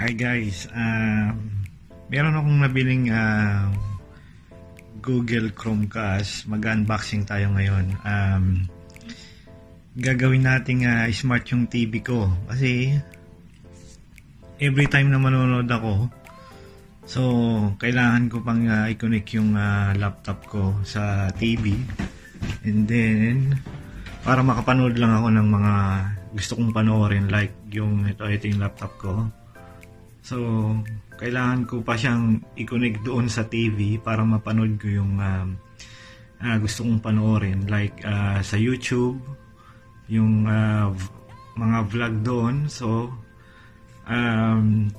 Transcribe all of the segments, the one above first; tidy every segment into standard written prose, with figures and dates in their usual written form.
Hi guys, meron akong nabiling Google Chromecast. Mag-unboxing tayo ngayon. Gagawin nating smart yung TV ko kasi every time na manonood ako, so kailangan ko pang i-connect yung laptop ko sa TV, and then para makapanood lang ako ng mga gusto kong panoorin, like ito yung laptop ko. So, kailangan ko pa siyang i-connect doon sa TV para mapanood ko yung gusto kong panoorin. Like sa YouTube, yung mga vlog doon. So,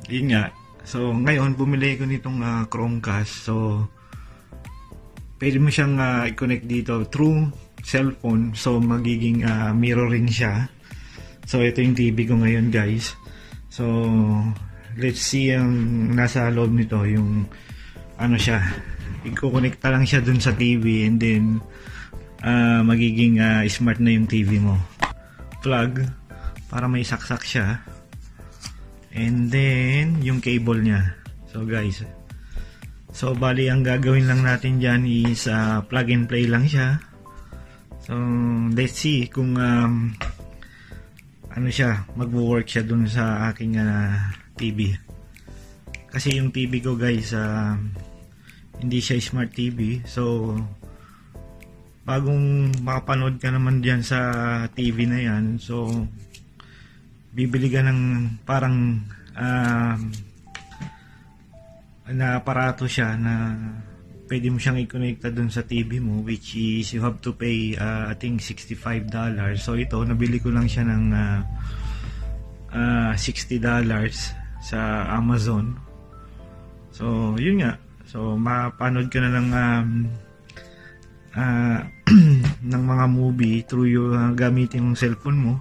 yun nga. So, ngayon, bumili ko nitong Chromecast. So, pwede mo siyang i-connect dito through cellphone. So, magiging mirroring siya. So, ito yung TV ko ngayon, guys. So, let's see ang nasa loob nito, yung ano siya, i-connecta lang siya dun sa TV, and then magiging smart na yung TV mo. Plug para may saksak siya, and then yung cable niya. So guys, so bali ang gagawin lang natin dyan is plug and play lang siya. So let's see kung ano siya, magwo-work siya dun sa aking TV. Kasi yung TV ko, guys, hindi siya smart TV. So bagong makapanood ka naman diyan sa TV na yan, so bibili ka ng parang na aparato siya na pwede mo siyang i-connecta dun sa TV mo, which is you have to pay I think $65. So ito, nabili ko lang siya ng $60 sa Amazon. So yun nga, so mapanood ka na lang ng mga movie through yung gamitin yung cellphone mo.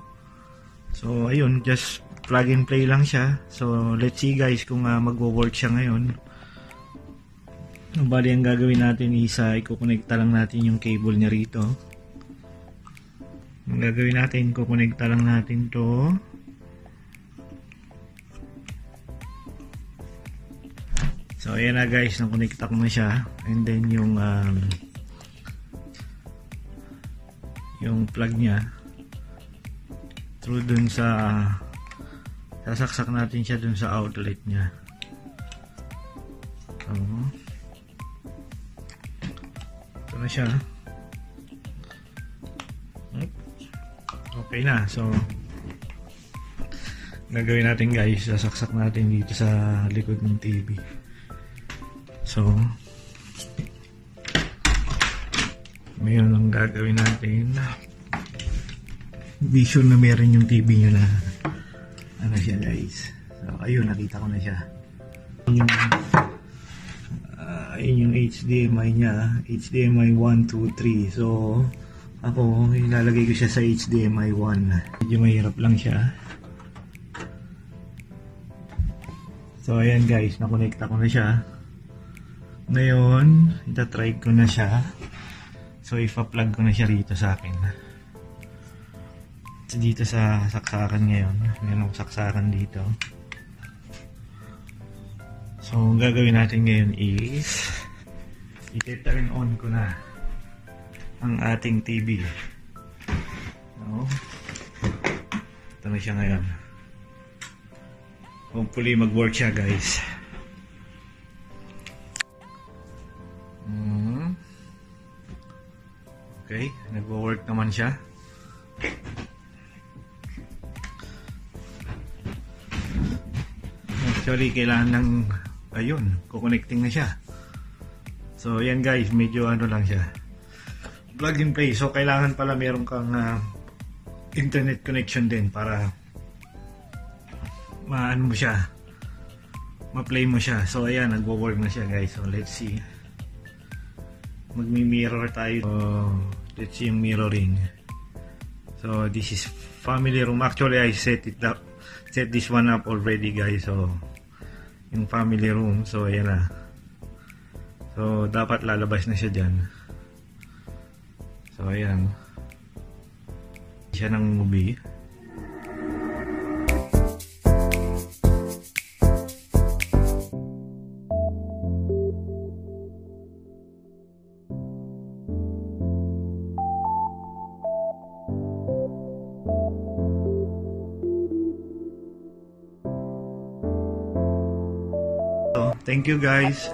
So ayun, just plug and play lang siya. So let's see guys kung magwo-work siya ngayon. Bali ang gagawin natin is i-connecta lang natin yung cable niya rito. Ang gagawin natin, i-connecta lang natin to. So ayan na guys, nakonekta ko na siya, and then yung plug niya through dun sa sasaksak natin siya dun sa outlet niya. So ito na siya. Okay na. So gagawin natin guys, sasaksak natin dito sa likod ng TV. So mayroon lang gagawin natin. Be sure na meron yung TV nyo na ano siya guys. So ayun, nakita ko na siya. Ayun yung HDMI niya, HDMI 1, 2, 3. So ako, ilalagay ko siya sa HDMI 1. Medyo mahirap lang siya. So ayan guys, nakonekta ko na siya. Ngayon, itatry ko na siya. So ipa-plug ko na siya rito sa akin. So, dito sa saksakan ngayon, mayroong saksakan dito. So ang gagawin natin ngayon is i-turn on ko na ang ating TV. So, ito na siya ngayon. Hopefully mag-work siya guys. Okay, nag-work naman siya. Actually, kailangan ng ayun, kukonecting na siya. So, yan guys, medyo ano lang siya, plug and play. So, kailangan pala meron kang internet connection din para maano mo siya, ma-play mo siya. So, ayan, nagwo-work na siya guys. So, let's see. Magmi-mirror tayo. So, let's see yung mirroring. So, this is family room. Actually, I set this one up already guys. So, yung family room. So, ayan na. So, dapat lalabas na siya dyan. So, ayan. Siya ng movie. Thank you guys.